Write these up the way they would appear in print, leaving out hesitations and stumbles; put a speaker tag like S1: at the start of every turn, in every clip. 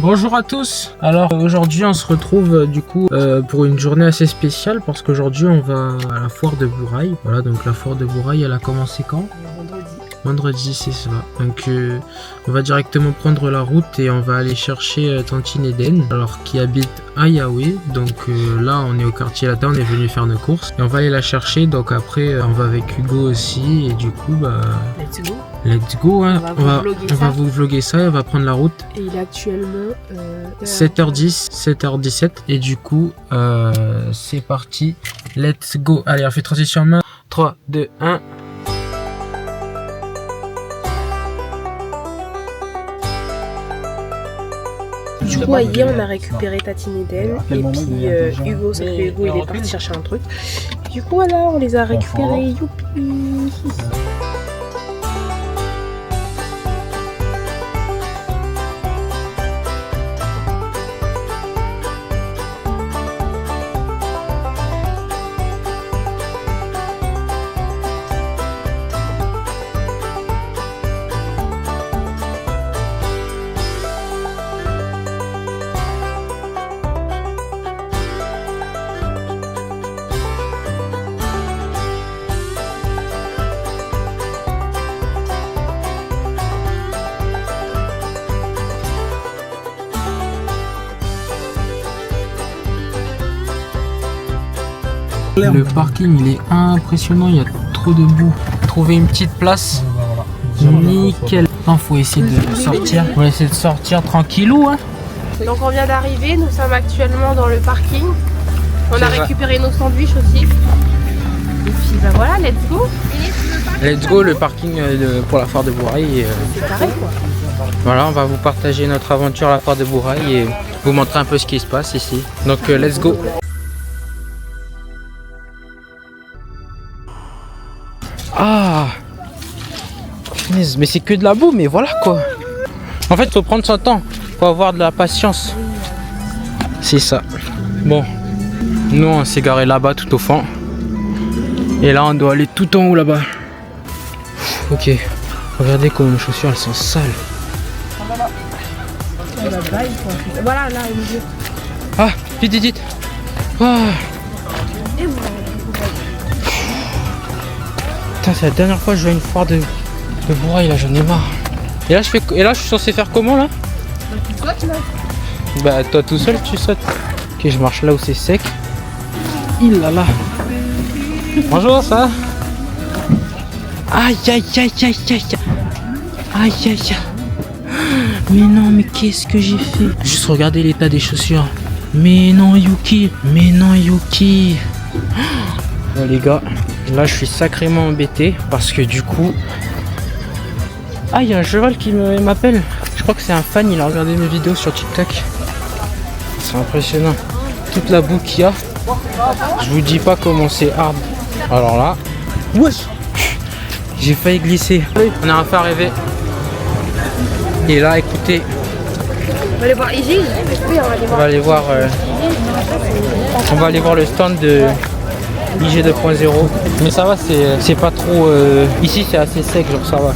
S1: Bonjour à tous. Alors aujourd'hui on se retrouve du coup pour une journée assez spéciale parce qu'aujourd'hui on va à la foire de Bourail. Voilà, donc la foire de Bourail elle a commencé quand? Vendredi, c'est ça. Donc on va directement prendre la route et on va aller chercher Tantine Eden, alors qui habite à Yaoundé. Donc là on est au quartier latin, on est venu faire nos courses et on va aller la chercher. Donc après on va avec Hugo aussi et du coup bah let's go hein. On va vous vlogger ça et on va prendre la route.
S2: Et il est actuellement
S1: 7h10, 7h17 et du coup c'est parti, let's go. Allez on fait transition en main, 3, 2, 1.
S2: Du coup, hier on a récupéré Tantine Eden et puis Hugo, sauf que Hugo il est parti chercher un truc. Du coup, voilà, on les a récupérés. Youpi!
S1: Le parking il est impressionnant, il y a trop de boue. Trouver une petite place, nickel. Il faut essayer de sortir. On va essayer de sortir tranquillou hein.
S2: Donc on vient d'arriver, nous sommes actuellement dans le parking. On a récupéré nos sandwichs aussi. Et puis bah voilà, let's go.
S1: Let's go, le parking pour la foire de Bourail.
S2: C'est carré quoi.
S1: Voilà, on va vous partager notre aventure à la foire de Bourail et vous montrer un peu ce qui se passe ici. Donc let's go. Ah, mais c'est que de la boue, mais voilà quoi. En fait, il faut prendre son temps, faut avoir de la patience. C'est ça. Bon, nous on s'est garé là-bas tout au fond. Et là, on doit aller tout en haut là-bas. Ok, regardez comment mes chaussures elles sont sales.
S2: Voilà, là, au milieu.
S1: Ah, vite, vite. Ah. C'est la dernière fois que je vais à une foire de Bourail, là j'en ai marre. Et là je suis censé faire comment là?
S2: Tu sautes là.
S1: Bah toi tout seul tu sautes. Ok, je marche là où c'est sec. Il là là. Bonjour, ça va? Aïe aïe aïe aïe aïe. Aïe aïe aïe. Mais non, mais qu'est-ce que j'ai fait? Juste regarder l'état des chaussures. Mais non Yuki. Mais non Yuki. Bon les gars, là je suis sacrément embêté parce que du coup... Ah, il y a un cheval qui m'appelle. Je crois que c'est un fan, il a regardé mes vidéos sur TikTok. C'est impressionnant. Toute la boue qu'il y a. Je vous dis pas comment c'est hard. Alors là... Wesh, j'ai failli glisser. On a un phare rêvé. Et là, écoutez...
S2: On va aller voir Iggy. Oui,
S1: on va aller voir... On va aller voir le stand de... IG 2.0, mais ça va, c'est pas trop ici c'est assez sec, genre ça va.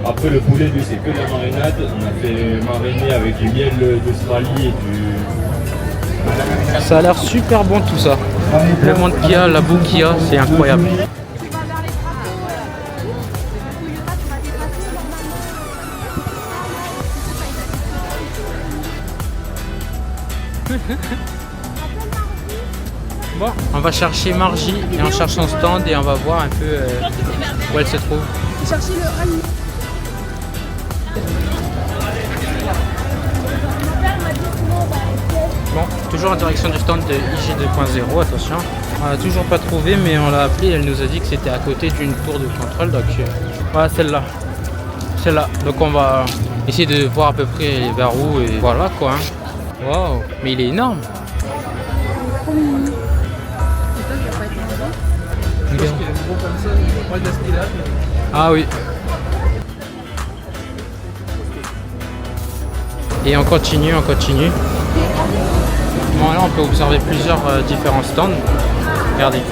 S3: Après le poulet lui c'est que de la marinade, on a fait mariner avec du miel d'Australie et du...
S1: Ça a l'air super bon tout ça. Le monde qu'il y a, la boue qu'il y a, c'est incroyable. Bon, on va chercher Margie et on cherche son stand et on va voir un peu où elle se trouve.
S2: Chercher le rallye.
S1: Bon, toujours en direction du stand de IG 2.0, attention. On l'a toujours pas trouvé mais on l'a appelé, elle nous a dit que c'était à côté d'une tour de contrôle, donc voilà celle-là. Celle-là, donc on va essayer de voir à peu près vers où et voilà quoi. Wow, mais il est énorme. Ah oui. Et on continue, on continue. Bon, là on peut observer plusieurs différents stands. Regardez.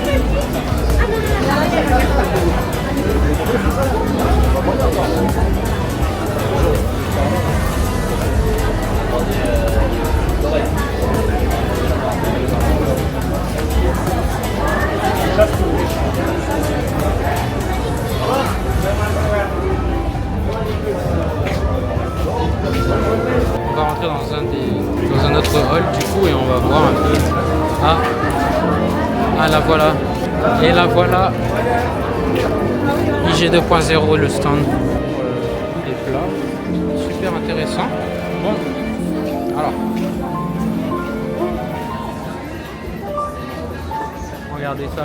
S1: Et là voilà, IG 2.0, le stand. Les plats, super intéressant. Bon, alors, regardez ça.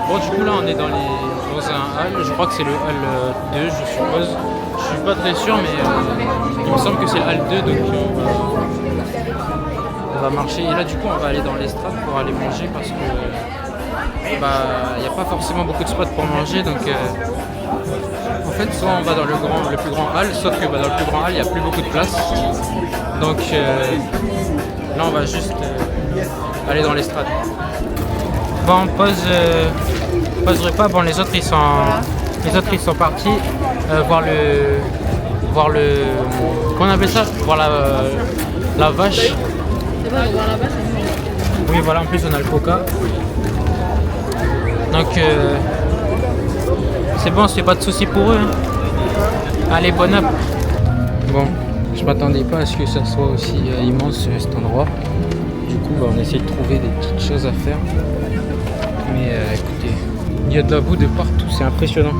S1: Bon, du coup là on est dans un hall, je crois que c'est le hall 2 je suppose. Je suis pas très sûr mais il me semble que c'est le hall 2 donc on va marcher. Et là du coup on va aller dans l'estrade pour aller manger parce que il n'y a pas forcément beaucoup de spots pour manger donc en fait soit on va dans le plus grand hall, sauf que dans le plus grand hall il n'y a plus beaucoup de place. Donc là on va juste aller dans l'estrade. Bon, pause repas. Bon, les autres ils sont partis voir le comment on appelle ça, voir la vache.
S2: C'est bon, on va voir la vache.
S1: Oui, voilà, en plus on a le coca. Donc c'est bon, on se fait pas de soucis pour eux. Hein. Allez, bon app. Bon, je m'attendais pas à ce que ça soit aussi immense cet endroit. Du coup, on essaie de trouver des petites choses à faire. Mais écoutez, il y a de la boue de partout, c'est impressionnant.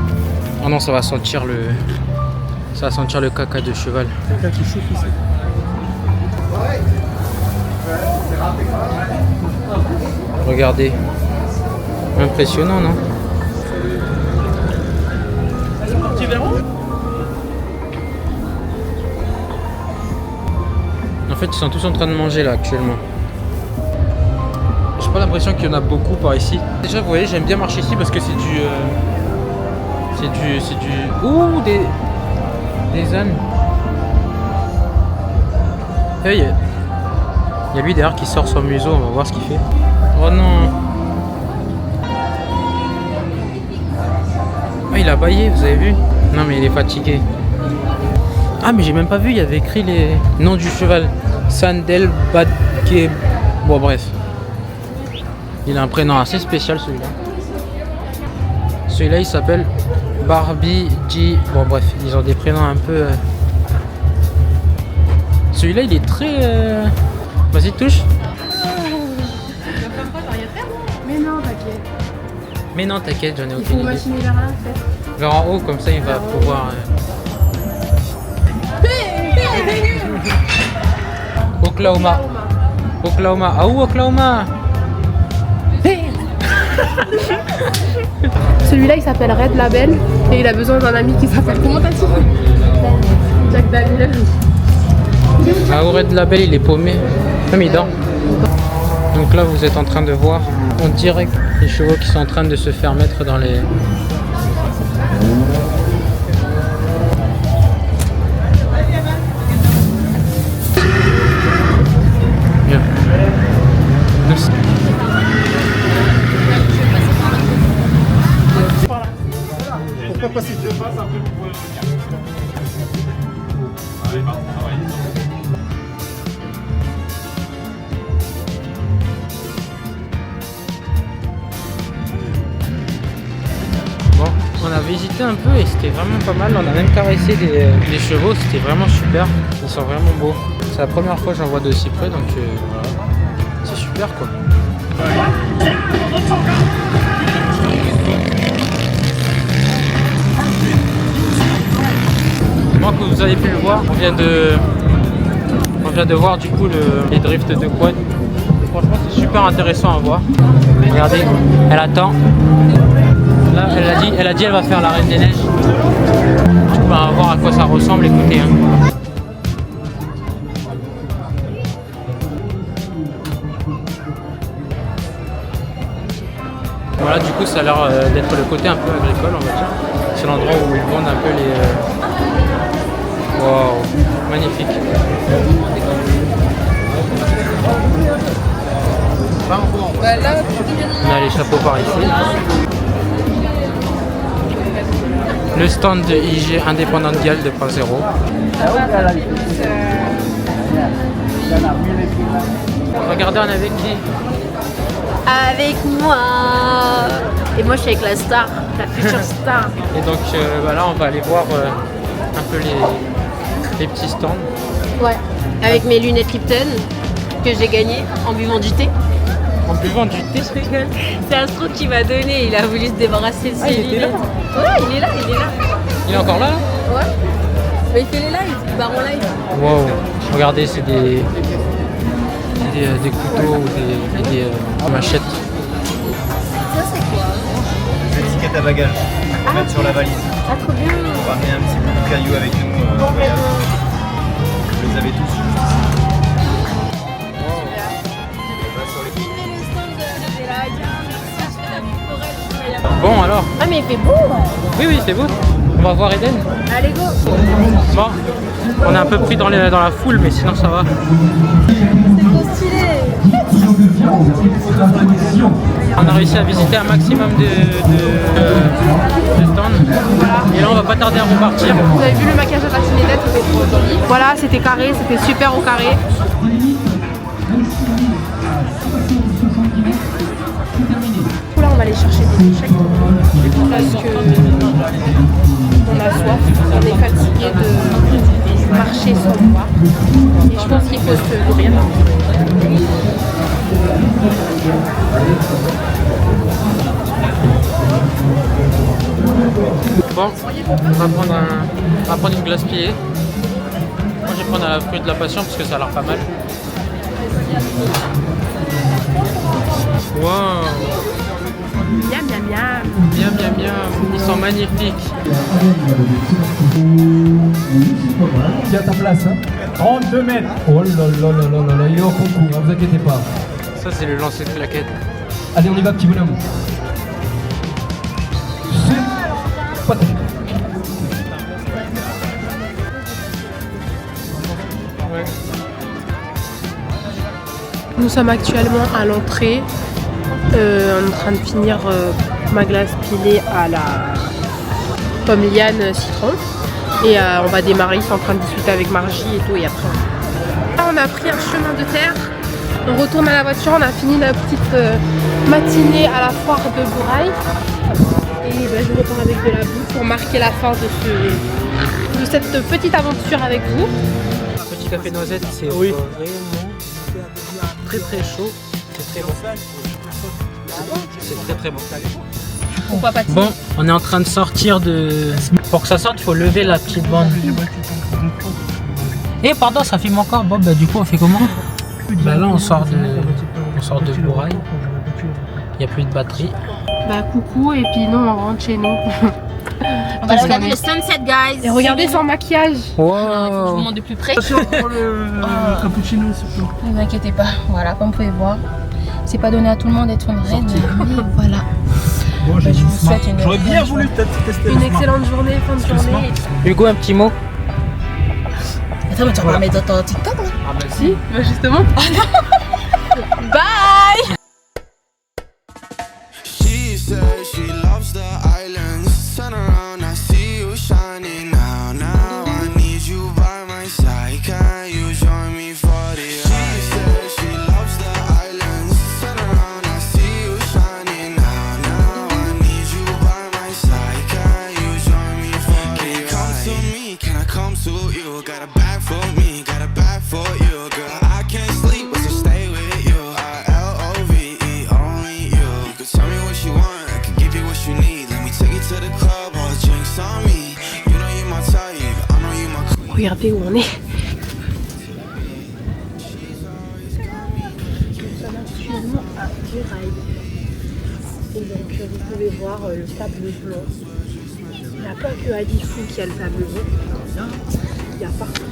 S1: Oh non, ça va sentir le caca de cheval. Quelqu'un qui chauffe ici. Regardez, impressionnant, non? En fait, ils sont tous en train de manger là actuellement. J'ai pas l'impression qu'il y en a beaucoup par ici. Déjà, vous voyez, j'aime bien marcher ici parce que c'est du... Ouh, des ânes. Il y a lui derrière qui sort son museau, on va voir ce qu'il fait. Oh non. Ah, il a bâillé, vous avez vu? Non mais il est fatigué. Ah mais j'ai même pas vu, il y avait écrit les noms du cheval. Sandel Badke... Bon bref. Il a un prénom assez spécial celui-là. Celui-là il s'appelle Barbie G. Bon bref, ils ont des prénoms un peu... Celui-là il est très... Vas-y touche.
S2: Mais non, t'inquiète.
S1: Mais non t'inquiète, j'en ai
S2: Il
S1: aucune
S2: faut
S1: idée.
S2: machiner vers là, peut-être.
S1: Vers en haut, comme ça il va pouvoir... Oklahoma. Oklahoma. Ah où Oklahoma?
S2: Celui-là il s'appelle Red Label et il a besoin d'un ami qui s'appelle comment t'as dit? Jack Daniel.
S1: Ah où Red Label il est paumé. Comme il dort. Donc là vous êtes en train de voir en direct les chevaux qui sont en train de se faire mettre dans les... Bien. Merci.
S3: Pourquoi pas si tu passes un peu pour... Allez, parti, travailler.
S1: Bon, on a visité un peu et c'était vraiment pas mal. On a même caressé les chevaux, c'était vraiment super. Ils sont vraiment beaux. C'est la première fois que j'en vois de si près, donc voilà. C'est super quoi. Moi, que vous avez pu le voir, on vient de voir du coup les drifts de quad. Franchement, c'est super intéressant à voir. Regardez, elle attend. Là, elle a dit elle va faire la Reine des Neiges. Du coup, on va voir à quoi ça ressemble, écoutez. Hein. Voilà, du coup, ça a l'air d'être le côté un peu agricole, on va dire. C'est l'endroit où ils vendent un peu les... Waouh, magnifique. On a les chapeaux par ici. Le stand de IG Indépendant de Galles 2.0. Regardez, on est avec qui?
S4: Avec moi. Et moi je suis avec la star, la future star.
S1: Et donc là on va aller voir un peu les petits stands.
S4: Ouais, avec mes lunettes Lipton que j'ai gagnées en buvant du thé.
S1: En buvant du thé, ce régal.
S4: C'est Astro qui m'a donné, il a voulu se débarrasser de ses
S1: il était là.
S4: lunettes. Ouais, il est là.
S1: Il est encore là, là?
S4: Ouais. Mais il fait les lives, il part en live.
S1: Wow. Regardez, c'est des couteaux ou des machettes.
S4: Ça c'est quoi?
S5: Des étiquettes à bagages à mettre sur la valise.
S4: Ah trop bien.
S5: On va ramener un petit bout de caillou avec nous. Vous les avez tous juste ici.
S1: Bon, alors?
S4: Ah mais il fait beau.
S1: Oui, c'est beau. On va voir Eden.
S4: Allez go.
S1: Bon, on est un peu pris dans la foule, mais sinon ça va.
S4: C'est trop stylé.
S1: On a réussi à visiter un maximum de stands. Et là, on va pas tarder à repartir.
S2: Vous avez vu le maquillage de Tatinedel, c'était trop joli. Voilà, c'était carré, c'était super au carré. Là, on va aller chercher des échecs parce que on a soif, on est fatigué de marcher sans boire. Et je pense qu'il faut se nourrir.
S1: Bon, on va prendre une glace pillée. Moi, je vais prendre la fruit de la passion parce que ça a l'air pas mal. Wow.
S2: Miam miam miam.
S1: Miam miam miam, ils sont magnifiques.
S6: Tiens ta place, hein. 32 mètres. Oh là là là là là là, il est au concours, hein, vous inquiétez pas.
S1: Ça, c'est le lancer de claquettes.
S6: Allez, on y va, petit bonhomme. C'est pas terrible.
S2: Nous sommes actuellement à l'entrée, en train de finir ma glace pilée à la pomme liane citron. Et on va démarrer, ils sont en train de discuter avec Margie et tout, et après. Là, on a pris un chemin de terre, on retourne à la voiture, on a fini la petite matinée à la foire de Bourail. Et je repars avec de la bouffe pour marquer la fin de cette petite aventure avec vous.
S1: Petit café noisette, c'est vraiment très très chaud. C'est très bon. C'est très très bon.
S4: Pourquoi pas de
S1: Bon, on est en train de sortir de... Pour que ça sorte, il faut lever la petite bande. Eh pardon, ça filme encore. Bon, bah du coup, on fait comment? Bah là, on sort de Bourail. Il n'y a plus de batterie.
S2: Bah coucou, et puis nous on rentre chez nous.
S4: On va regarder le sunset, guys.
S2: Et regardez son maquillage.
S4: Je vous
S1: Wow.
S4: montre de plus près.
S6: Cappuccino, surtout.
S4: Ne vous inquiétez pas, voilà, comme vous pouvez voir, c'est pas donné à tout le monde d'être une reine, mais voilà.
S6: Bon,
S4: Je vous souhaite une
S5: J'aurais bien voulu peut-être tester
S2: Une excellente journée, fin de journée.
S1: Hugo, un petit mot?
S4: Attends, mais tu vas pas mettre dans TikTok là?
S1: Ah bah
S2: Si, bah justement.
S4: Bye.
S7: She says she loves the islands. Turn around, I see you shining now. Now I need you by my side. Can you join me for the She says she loves the islands. Turn around, I see you shining now. Now I need you by my side. Can you join me for the Can you come to me? Can I come to you? Got a bag for me, got a bag for you, girl. I can't sleep, but to stay with you. I-L-O-V-E, only you. You can tell me what you want, I can give you what you need. Let me take you to the club, all drinks on me. You know you're my type, I know you're my
S2: Regardez où on est. Actuellement à Bourail. Et donc vous pouvez voir le sable blanc. Il n'y a pas que à Lifou qui a le sable blanc. Il y a partout.